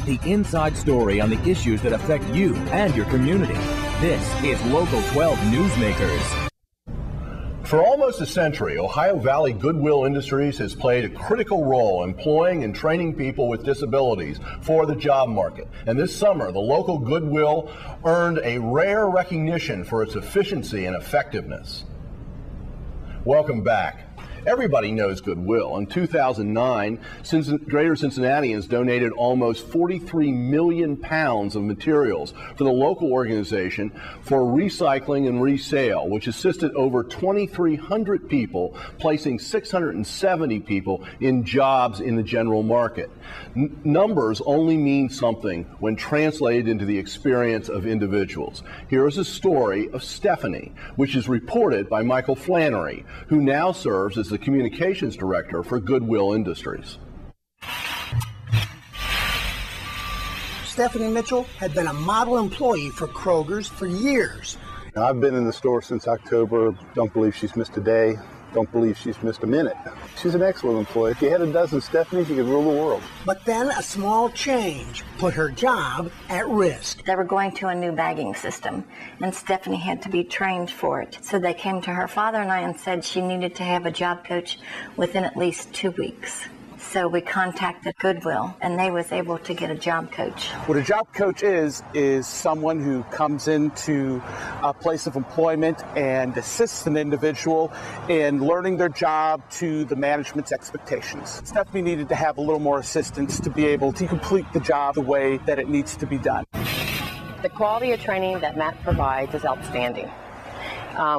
the inside story on the issues that affect you and your community. This is Local 12 Newsmakers. For almost a century, Ohio Valley Goodwill Industries has played a critical role employing and training people with disabilities for the job market. And this summer, the local Goodwill earned a rare recognition for its efficiency and effectiveness. Welcome back. Everybody knows Goodwill. In 2009, Greater Cincinnatians donated almost 43 million pounds of materials for the local organization for recycling and resale, which assisted over 2,300 people, placing 670 people in jobs in the general market. Numbers only mean something when translated into the experience of individuals. Here is a story of Stephanie, which is reported by Michael Flannery, who now serves as the Communications Director for Goodwill Industries. Stephanie Mitchell had been a model employee for Kroger's for years. I've been in the store since October. Don't believe she's missed a day. Don't believe she's missed a minute. She's an excellent employee. If you had a dozen Stephanies, you could rule the world. But then a small change put her job at risk. They were going to a new bagging system, and Stephanie had to be trained for it. So they came to her father and I and said she needed to have a job coach within at least 2 weeks. So we contacted Goodwill, and they was able to get a job coach. What a job coach is someone who comes into a place of employment and assists an individual in learning their job to the management's expectations. Stephanie needed to have a little more assistance to be able to complete the job the way that it needs to be done. The quality of training that Matt provides is outstanding.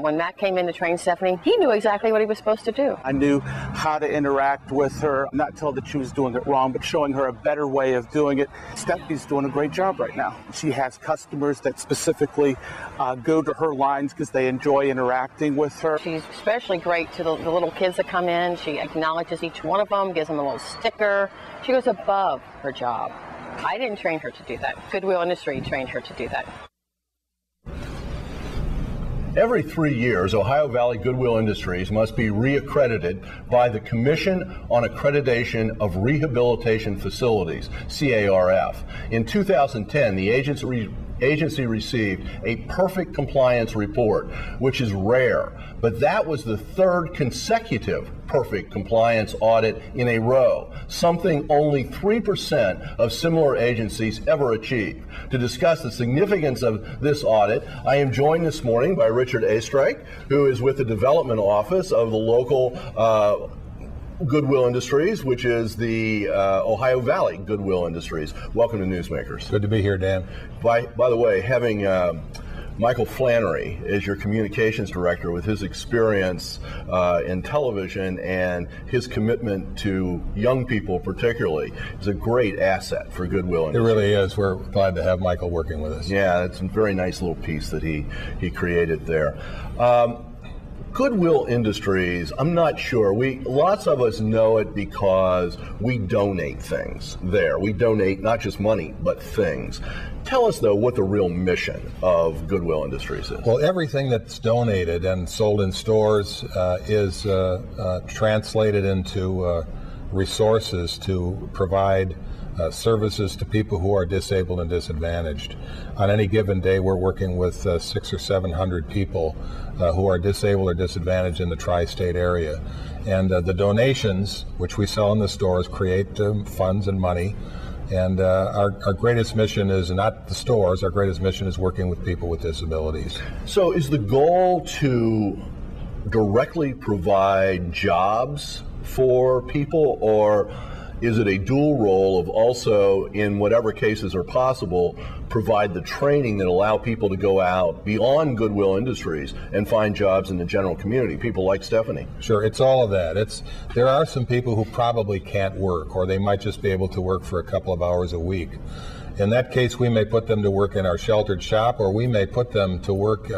When Matt came in to train Stephanie, he knew exactly what he was supposed to do. I knew how to interact with her, not tell her that she was doing it wrong, but showing her a better way of doing it. Stephanie's doing a great job right now. She has customers that specifically go to her lines because they enjoy interacting with her. She's especially great to the little kids that come in. She acknowledges each one of them, gives them a little sticker. She goes above her job. I didn't train her to do that. Goodwill Industry trained her to do that. Every 3 years, Ohio Valley Goodwill Industries must be reaccredited by the Commission on Accreditation of Rehabilitation Facilities, CARF. In 2010, the agency received a perfect compliance report, which is rare, but that was the third consecutive perfect compliance audit in a row, something only 3% of similar agencies ever achieve. To discuss the significance of this audit, I am joined this morning by Richard Astrike, who is with the Development Office of the local Goodwill Industries, which is the Ohio Valley Goodwill Industries. Welcome to Newsmakers. Good to be here, Dan. By the way, having Michael Flannery is your communications director with his experience in television and his commitment to young people particularly is a great asset for Goodwill Industries. It really is. We're glad to have Michael working with us. Yeah, it's a very nice little piece that he created there. Goodwill Industries, I'm not sure. Lots of us know it because we donate things there. We donate not just money, but things. Tell us, though, what the real mission of Goodwill Industries is. Well, everything that's donated and sold in stores is translated into resources to provide services to people who are disabled and disadvantaged. On any given day, we're working with 600 or 700 people who are disabled or disadvantaged in the tri-state area. And the donations, which we sell in the stores, create funds and money. And our greatest mission is not the stores. Our greatest mission is working with people with disabilities. So is the goal to directly provide jobs for people, or is it a dual role of also, in whatever cases are possible, provide the training that allow people to go out beyond Goodwill Industries and find jobs in the general community, people like Stephanie? Sure, it's all of that. There are some people who probably can't work, or they might just be able to work for a couple of hours a week. In that case, we may put them to work in our sheltered shop, or we may put them to work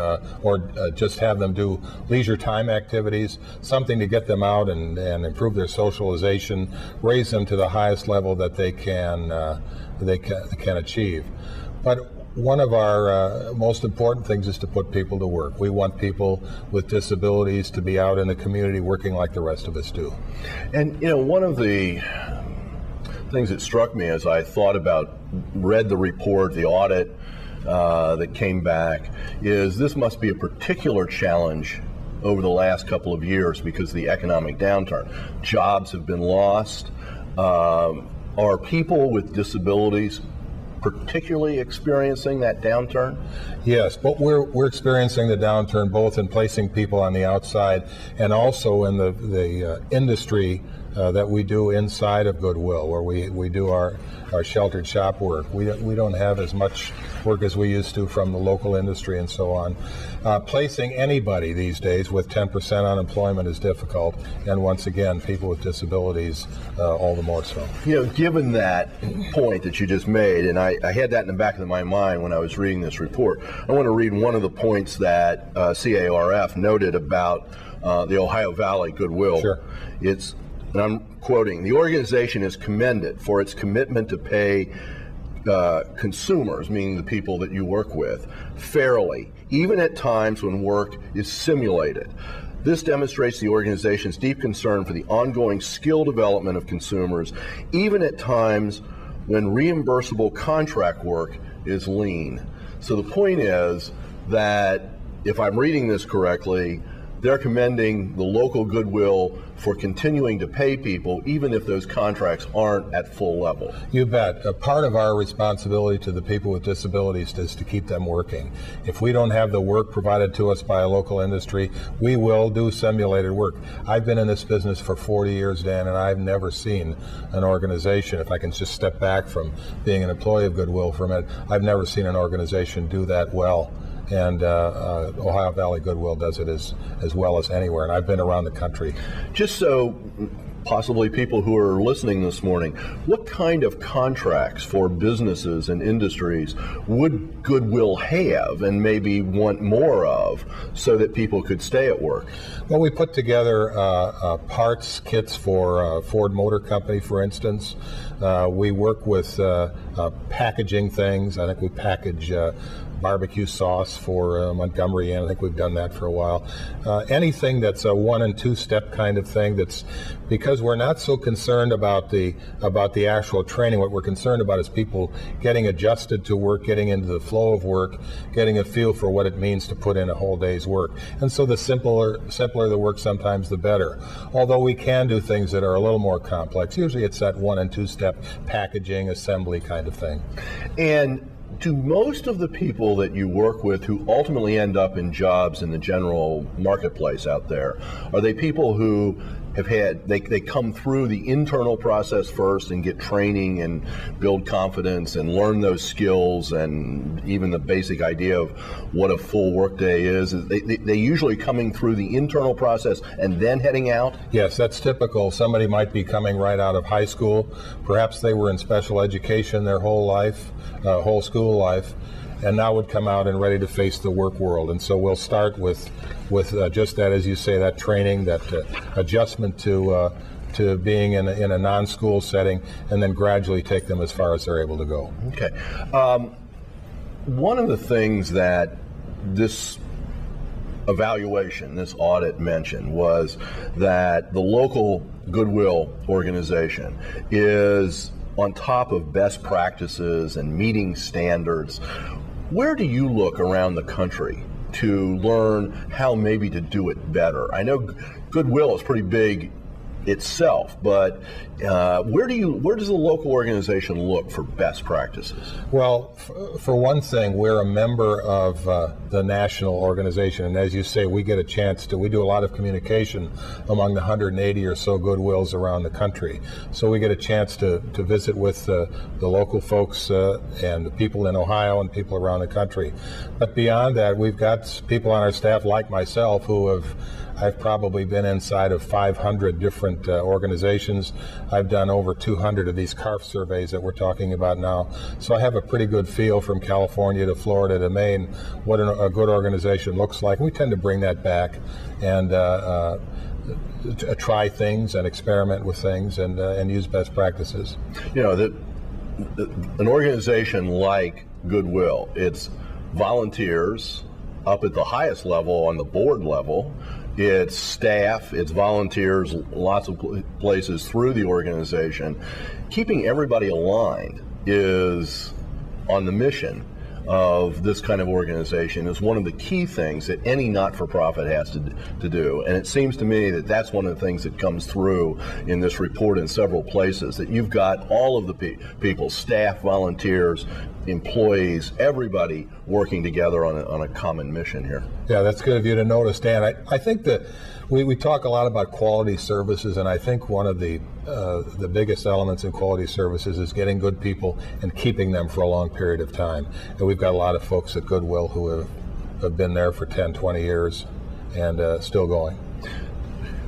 or just have them do leisure time activities, something to get them out and improve their socialization, raise them to the highest level that they can achieve. But one of our most important things is to put people to work. We want people with disabilities to be out in the community working like the rest of us do. And, you know, one of the things that struck me as I read the report, the audit that came back, is this must be a particular challenge over the last couple of years because of the economic downturn. Jobs have been lost. Are people with disabilities particularly experiencing that downturn? Yes, but we're experiencing the downturn both in placing people on the outside and also in the industry that we do inside of Goodwill, where we do our sheltered shop work. We don't have as much work as we used to from the local industry and so on. Placing anybody these days with 10% unemployment is difficult, and once again, people with disabilities all the more so. Given that point that you just made, and I had that in the back of my mind when I was reading this report, I want to read one of the points that CARF noted about the Ohio Valley Goodwill. Sure. And I'm quoting, "The organization is commended for its commitment to pay consumers," meaning the people that you work with, "fairly, even at times when work is simulated. This demonstrates the organization's deep concern for the ongoing skill development of consumers, even at times when reimbursable contract work is lean." So the point is that, if I'm reading this correctly, they're commending the local Goodwill for continuing to pay people even if those contracts aren't at full level. You bet. A part of our responsibility to the people with disabilities is to keep them working. If we don't have the work provided to us by a local industry, we will do simulated work. I've been in this business for 40 years, Dan, and I've never seen an organization, if I can just step back from being an employee of Goodwill for a minute, I've never seen an organization do that well. And Ohio Valley Goodwill does it as well as anywhere, and I've been around the country. Just so possibly people who are listening this morning, what kind of contracts for businesses and industries would Goodwill have and maybe want more of so that people could stay at work? Well, we put together parts kits for Ford Motor Company, for instance. We work with packaging things. I think we package barbecue sauce for Montgomery, and I think we've done that for a while. Anything that's a 1- and 2-step kind of thing, that's because we're not so concerned about the actual training. What we're concerned about is people getting adjusted to work, getting into the flow of work, getting a feel for what it means to put in a whole day's work. And so the simpler the work, sometimes the better. Although we can do things that are a little more complex. Usually it's that 1- and 2-step packaging, assembly kind of thing. And do most of the people that you work with who ultimately end up in jobs in the general marketplace out there, are they people who have they come through the internal process first and get training and build confidence and learn those skills and even the basic idea of what a full workday is? They usually coming through the internal process and then heading out? Yes, that's typical. Somebody might be coming right out of high school. Perhaps they were in special education their whole life, whole school life, and now would come out and ready to face the work world. And so we'll start with just that, as you say, that training, that adjustment to being in a non-school setting, and then gradually take them as far as they're able to go. Okay. One of the things that this evaluation, this audit mentioned, was that the local Goodwill organization is on top of best practices and meeting standards. Where do you look around the country to learn how maybe to do it better? I know Goodwill is pretty big itself, but where does the local organization look for best practices? Well, for one thing, we're a member of the national organization, and as you say, we get a chance to, we do a lot of communication among the 180 or so Goodwills around the country. So we get a chance to visit with the local folks and the people in Ohio and people around the country. But beyond that, we've got people on our staff like myself who I've probably been inside of 500 different organizations. I've done over 200 of these CARF surveys that we're talking about now. So I have a pretty good feel from California to Florida to Maine what a good organization looks like. We tend to bring that back and try things and experiment with things and use best practices. You know, an organization like Goodwill, it's volunteers up at the highest level, on the board level. its staff, its volunteers, lots of places through the organization. Keeping everybody aligned is on the mission of this kind of organization is one of the key things that any not-for-profit has to do. And it seems to me that that's one of the things that comes through in this report in several places, that you've got all of the people, staff, volunteers, employees, everybody working together on a common mission here. Yeah, that's good of you to notice, Dan. I think that we talk a lot about quality services, and I think one of the biggest elements in quality services is getting good people and keeping them for a long period of time. And we've got a lot of folks at Goodwill who have been there for 10, 20 years and still going.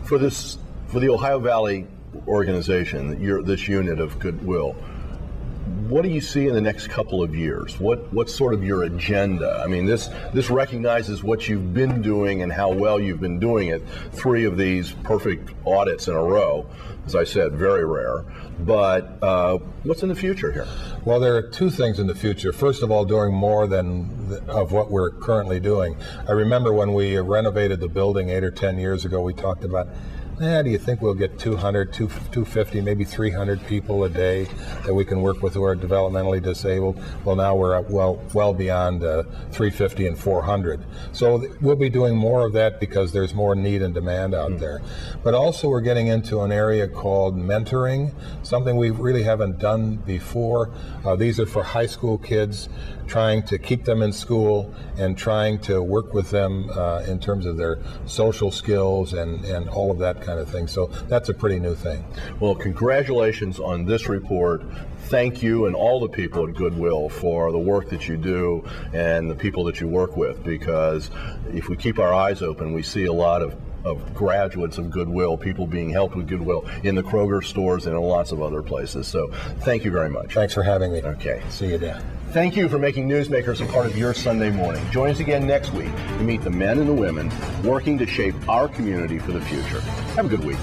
For the Ohio Valley organization, this unit of Goodwill, what do you see in the next couple of years? What's sort of your agenda? I mean, this recognizes what you've been doing and how well you've been doing it. 3 of these perfect audits in a row, as I said, very rare. But what's in the future here? Well, there are 2 things in the future. First of all, doing more of what we're currently doing. I remember when we renovated the building 8 or 10 years ago, we talked about, do you think we'll get 200, 250, maybe 300 people a day that we can work with who are developmentally disabled? Well, now we're at well beyond 350 and 400. So we'll be doing more of that because there's more need and demand out there. But also we're getting into an area called mentoring, something we really haven't done before. These are for high school kids, trying to keep them in school and trying to work with them in terms of their social skills and all of that kind of thing. So that's a pretty new thing. Well, congratulations on this report. Thank you and all the people at Goodwill for the work that you do and the people that you work with, because if we keep our eyes open, we see a lot of graduates of Goodwill, people being helped with Goodwill in the Kroger stores and in lots of other places. So thank you very much. Thanks for having me. Okay. See you, Dan. Thank you for making Newsmakers a part of your Sunday morning. Join us again next week to meet the men and the women working to shape our community for the future. Have a good week.